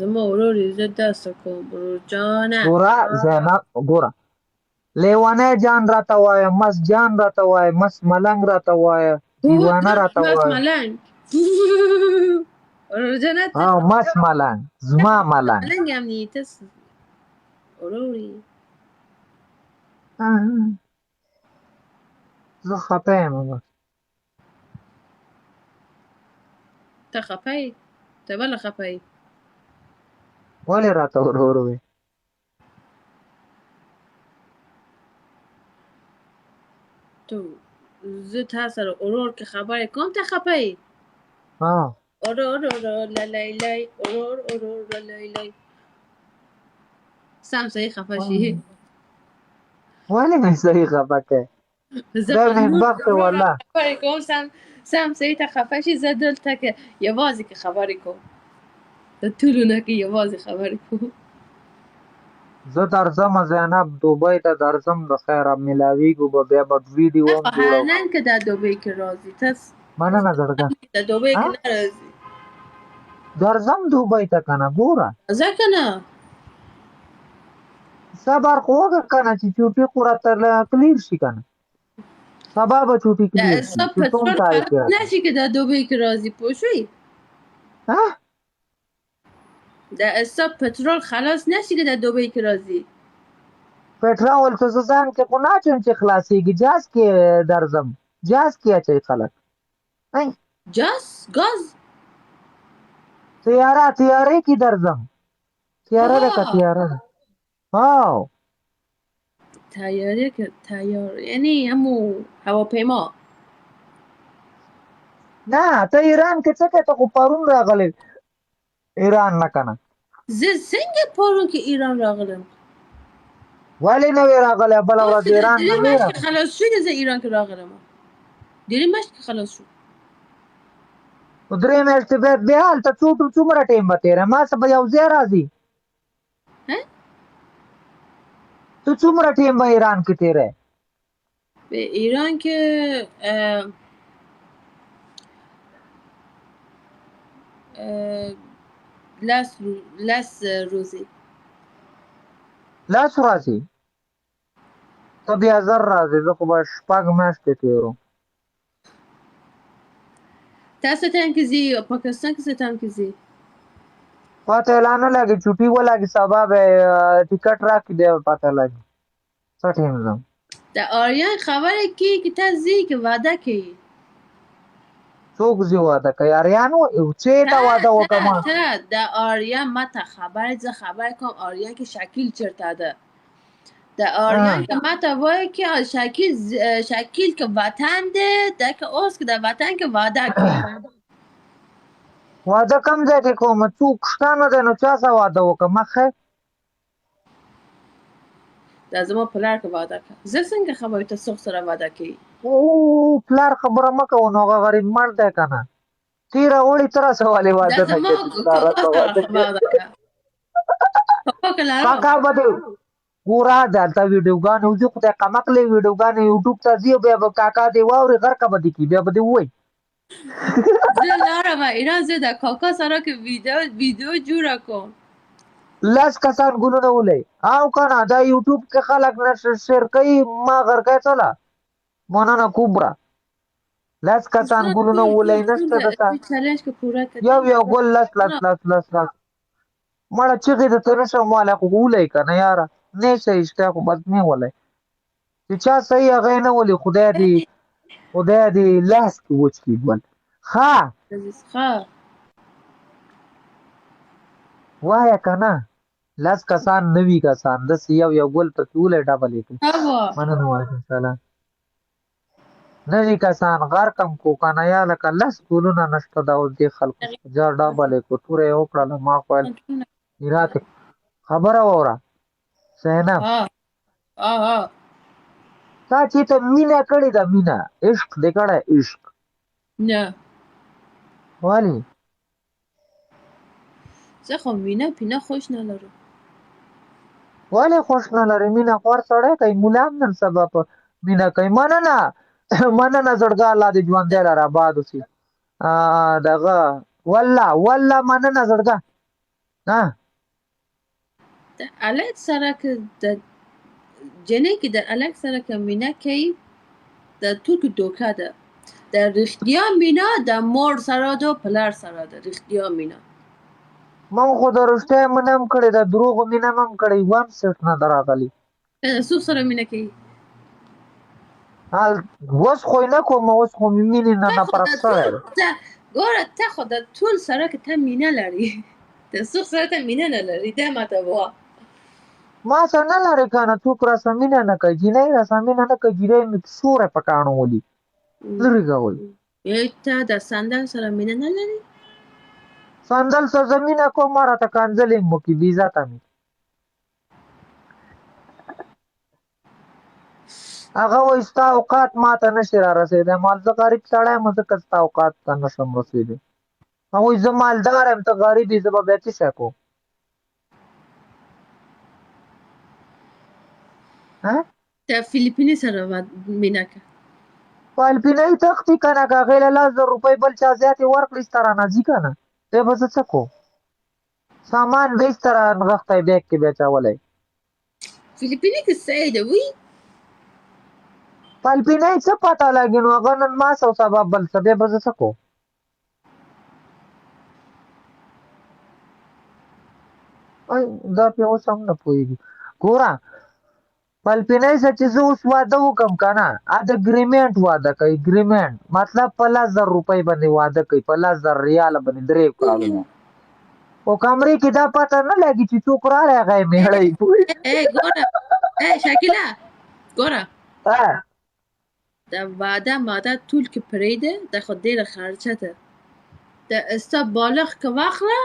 زما ورور یې زه داسې کوم ورور جانه ګوره زینب ګوره لیونی جان راته وایه مست جان راته وایه مست ملنګ راته وایه دیوانه راته مست وایه ملنګ ورور جانه ته مست ملنګ زما ملنګ ملنګ هم نی ته ورور یې زه خفه یم بس ته خفه یې ته بله خفه یې ولې راته ورور وې تو زه تا سره ورور که خبرې کوم ته خفه یې ورور للی ورور للی سم صحیح خفه شي ولې مې صحیح خفه کوې زه دا په نېکبخته والله خبرې کوم سم صحیح ته خفه شي زه دلته که یوازې که خبرې کوم د ټولو نه که یوازې خبرې کوم زه درځم زینب دوبۍ ته درځم د خیره میلاویږو به بیا به ویډیو هم جوړوم نن که در دوبۍ کې راځي ته مننه زړګه در دوبۍ کې نه راځي درځم دوبۍ ته که نه ګوره ځه که نه صبر خو وکړه که نه چې چوټي خو راته کلیر شي که نه سبا به چوټي کلیر شي سب چې کوم پټرول تاریخ خلاص نشي که در دوبۍ کې راځي پوه شوې د سب پټرول خلاص نشي که در دوبۍ کې راځي پټرول خو زه ځان کې خو نه اچوم چې خلاصېږي جاز کې درځم جاز کې اچوي خلک ګاز تیارې کې درځم تیاره ده که تیاره ده تیاره که تیاره یعنی همو هواپیما نه ته ایران کې څه کوې ته خو پرون راغلی ایران نه که نه زه څنګه پرون کې ایران راغلم ولې نه وې راغلی بله ورځ ایران نه وې راغلی خلاص شو زه ایران کې راغلم ډېرې میاشتې کې خلاص شو 3 میاشتې بیا هلته څومره ټایم به تېری ما څه به یو ځای راځي ته څومره ټایم به ایران کې تېری په ایران کې لس روزي 10 ورځې ته بیا زر راځې زه خو به 6 میاشتې تېروم تاسو ټایم کې ځي پاکستان کې څه ټایم کې ځي پته اعلان نه لګي چوټي ولګي سبا به ټیکټ راکړي بیا به پته لګي څه ټایم ځم د آریان خبره کوي که ته ځي که وعده کوي څوک ځي واده کوي اریان چې ته واده وکړم ته د آریان ماته خبره زه خبر کوم آریان کې شکیل چرته ده د آریان که ماته وایي که شکیل که وطن ده ده که اوس که د وطن که وعده کوي واده کم ځای کې کوم څوک شته نه دی نو چا سره واده وکړم مخې دا زما پلار که وعده کوي زه څنګه خبرې ته څوک سره وعده کوي پلار خبره مه کوه نو هغه غریب مړ دی که نه تېره اوړي ته راسه ولې واده نه کوې کاکا به دې ګوره دلته ویډیوګانې وځي خدای قمقلې ویډیوګانې یوټیوب ته ځي بیا به کاکا دې واوري غرقه به دې کړي بیا به دې ووایي زه لاړم ایران زه د کاکا سره که ویډیو جوړه کوم 10 کسان ګلونه ولئ او که نه دا یوټیوب کې خلک شیر کوي ما غرقی څله مننه کوبره 10 کسان ګلونه ولئ نشته دته یو ګل لس مړه چغې درته نشم ولی خو ولئ که نه یاره نیشه اشته خو بس مې ولئ چې چا صحیح هغه یې نه ولي خدای دې لاس کې وچ کړي ګل ښه وایه که نه 10 کسان 90 کسان داسې یو ګل پکې ولئ ډبل یې کړي مننه وعلیکم سلام 90 کسان غرقم کو که نه یا لکه 10 ګلونه نشته دا اوس دې خلکو ډبل یې کړو توره یې وکړله ما خو ویل راته خبره واوره صحنه تا چې ته مینه کړې ده مینه عشق دې کړی عشق نه ولې زه خو مینه پینه خوش نه لرم ولې خوش نه لرې مینه خور سړی کوي ملا هم نن سبا په مینه کوي مننه زړګه الله دې ژوندی لره آباد اوسي دغه والله مننه زړګه د الک سره که د جنې کې د الک سره که مینه کوي د توکو دوکه ده. د رښتیا مینه د مور سره ده پلار سره ده رښتیا مینه. من خو د رښتیا مینه هم کړې ده، دروغو مینه هم کړې، یو هم سیټ نه ده راغلي. څوک سره مینه کوي؟ اوس خو یې نه کوم، اوس خو مې مینې نه نفرت شوی دی. ګوره ته خو د ټول سره که ته مینه لري د څوک سره ته مینه نه لري دا ماته ووایه. ما سره نه لرې که نه، څوک راسره مینه نه کوي، جینۍ راسره مینه نه کوي، جینۍ مې سوری په کاڼو ولي لرې کوئ. ته د سندل سره مینه نه لري؟ سندل سره زه مینه کوم، ما راته کنځلې مو کړي، بې عزته مې. هغه وایي ستا اوقات ما ته نشي را رسېدی. مال زه غریب سړی یم ځکه ستا اوقات ته نشم رسېدی. هغه وایي زه مالدار یم ته غریب یې، زه به بیا څه شی کوم؟ د فلیپیني سره مینه که فلیپینۍ تښتي که نه، که هغې له 10,000 روپۍ بل چا زیاتې ورکړي ستا رانه ځي که نه، بیا به زه څه کوم؟ سامان به هېڅ ته را نغښتی بیګ کې بیا اچولی. فلیپیني که صحیح ده وي. فلیپینۍ څه پته لګي نو هغه نن ماس او سبا بل څه، بیا به زه څه کوم؟ دا پې اوس هم نه پوهېږي. ګوره فلیپینۍ سره چې زه اوس واده وکړم که نه، د ګریمنټ واده کوي، ګریمنټ مطلب په 10,000 روپۍ باندې واده کوي، په 10,000 ریاله باندې 3 کالونه. خو کمرې کې دا پته نه لګي چې څوک راغی هغه یې میړی. ګوره شاکله ګوره د واده ماده ټول کې پرېږده، دا خو ډېره خرچه ده. د ستا بالغ که واخله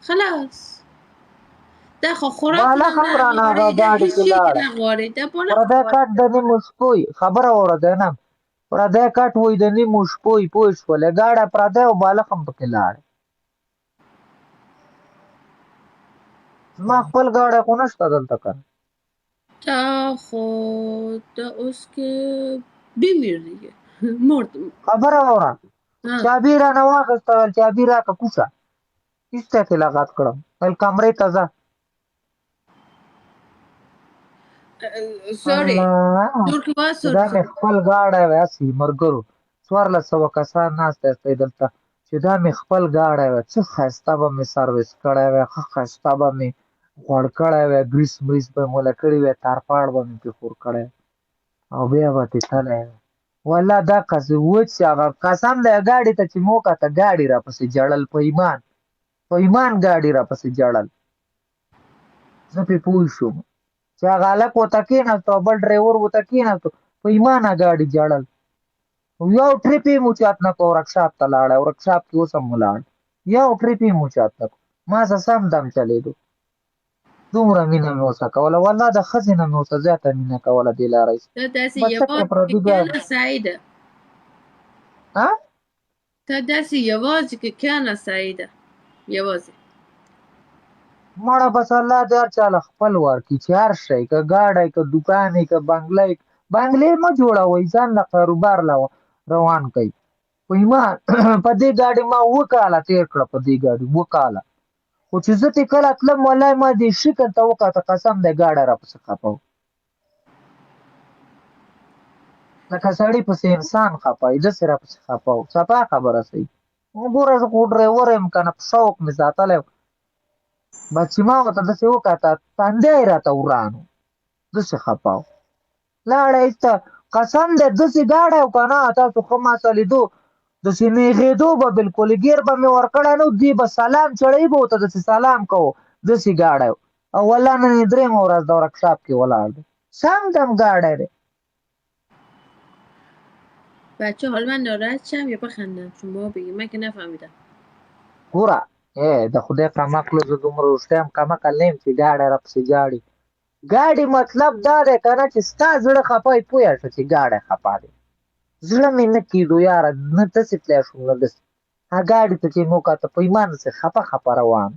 خلاص، دا خو خوراک بالغ هم رانه هغه ګاډي کې لاړه. پردی کټ د نیمو شپوی خبره واوره زینب، پردی کټ وایي د نیمو شپوی پوه شولې، ګاډی پردی او بالغ هم پکې لاړې. زما خپل ګاډی خو نشته دلته که نه. تا خو ته اوس کې بمیر دیگه مرد. خبره واوره، چابي رانه واخېسته، ویل چابي راکړه کوشه، ایسته کې لغت کړم، ویل کمرې ته ځه. دا مې خپل ګاډی وی هسې ملګرو 1400 کسان ناست دی دلته، چې دا مې خپل ګاډی وی، څه ښایسته به مې سروس کړی وی، ښه ښایسته به مې غوړ کړی وی، ګریس مریس به مې موله کړي وی، تارپاړ به مې پرې خور کړی او بیا به ترې تللی وی. والله دا وچ هغه قسم دی ګاډي ته چې مې وکته ګاډي راپسې جړل، په ایمان په ایمان ګاډي راپسې جړل. زه پرې پوه شوم چې هغه هلک ورته کېناستو او بل ډریور ورته کېناستو، په ایمانه ګاډي جړل. یو ټریپ یې مو چات نه کړو، ورکشاپ ته لاړی، ورکشاپ کې اوس هم ولاړ، یو ټریپ یې مو چات نه کړو، ما سره سم دم چلېدو. دومره مینه مې ورسره کوله، والله د ښځې نه مې ورسره زیاته مینه کوله دې لارۍ سره. ته داسې یوازې که کېنه سعیده یوازې. مړه بس الله دې هر چا له خپل ورکړي چې هر شی که ګاډی که دوکان یې که بنګله یې، بنګلې مه جوړوئ، ځان له کاروبار له روان کوئ. په ایمان په دې ګاډي ما 7 کاله تېر کړه، په دې ګاډي 7 کاله، خو چې زه ترې کله تلم والله ما دې شکل ته وکته قسم دی ګاډی راپسې خفه و، لکه سړي پسې انسان خفه وي داسې راپسې خفه و. صفا خبره صحیح. ګوره زه خو ډریور یم که نه، په شوق مې ساتلی و، بس چې ما ورته داسې وکته تندی یې راته وران و، داسې خفه و. لاړه ایسته قسم دی داسې ګاډی و که نه، تاسو ښه ما سره لیدو داسې نیغېدو به بلکل، ګیر به مې ورکړی نه و، دې به سلام چړی به ورته داسې سلام کوو، داسې ګاډی و. او والله نن یې 3مه ورځ د ورکشاپ کې ولاړ دی، سم دم ګاډی دی. بچه حال من ناراحت شم یا بخندم؟ شما بگید، من که نفهمیدم. ګوره د خدای کمقلو زه دومره وروستی هم کمقل نه یم چې ګاډی راپسې جاړي. ګاډي مطلب دا دی که نه چې ستا زړه خفه وي، پوه شه چې ګاډی خفه دی. زړه مې نه کېدو یاره، نه داسې تلی شوم نه داسې، ګاډي ته چې مې وکته په ایمان داسې خفه خفه روان،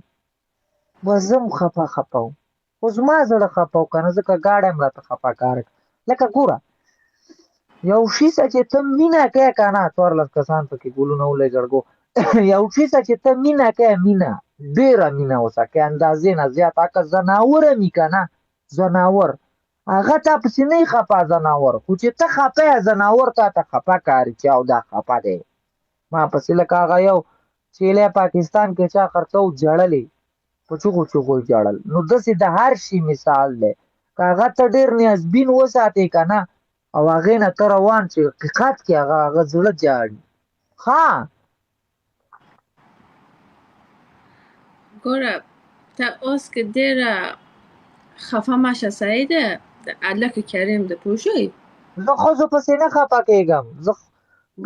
بس زه هم خفه خفه وم، خو زما زړه خفه و که نه، ځکه ګاډی هم راته خفه کار کوي. لکه ګوره یو شي سره چې ته مینه کوې که نه، 14 کسان پکې ګلونه ولې زړګو یو شي سره چې ته مینه کوې، مینه ډېره مینه وساتئ اندازې نه زیاته که ځناوره مې که نه ځناور هغه تا پسې نه خفه ځناور خو چې ته خفه یې ځناور تا ته خفه کاري چې او دا خفه دی ما پسې لکه هغه یو چیلی پاکستان کې چا خرڅو ژړلې په چغو چغو ژړل نو داسې د هر شي مثال دی که هغه ته ډېر نیازبین وساتې که نه او هغې نه ته روان چې حقیقت کې هغه زړه جاړي ها ګوره ته اوس که ډېره خفه مشه سعیده د الله کریم ده پوه شوې زه ښځو پسې نه خفه کېږم زه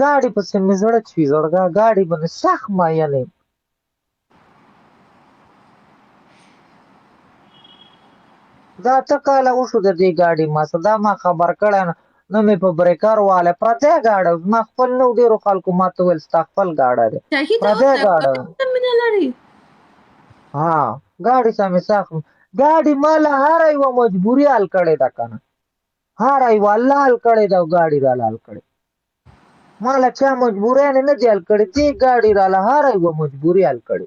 ګاډي پسې مې زړه چوي زړګا ګاډي باندې سخت ماین یم دا ته کاله وشو د دې ګاډي ما څه دا ما خبر کړی نه مې په بریکر واله پرتی ګاډه ما خپل نو ډېرو خلکو ما ته ویل ستا خپل ګاډه دی پرتی ګاډه مینه لري ها ګاډي ته مې سخت ګاډي ما له هره یوه مجبوري حل کړې ده که نه هره یوه الله حل کړې ده او ګاډي راله حل کړې ما له چا مجبوریانې نه دي حل کړې دې ګاډي راله هره یوه مجبوري حل کړې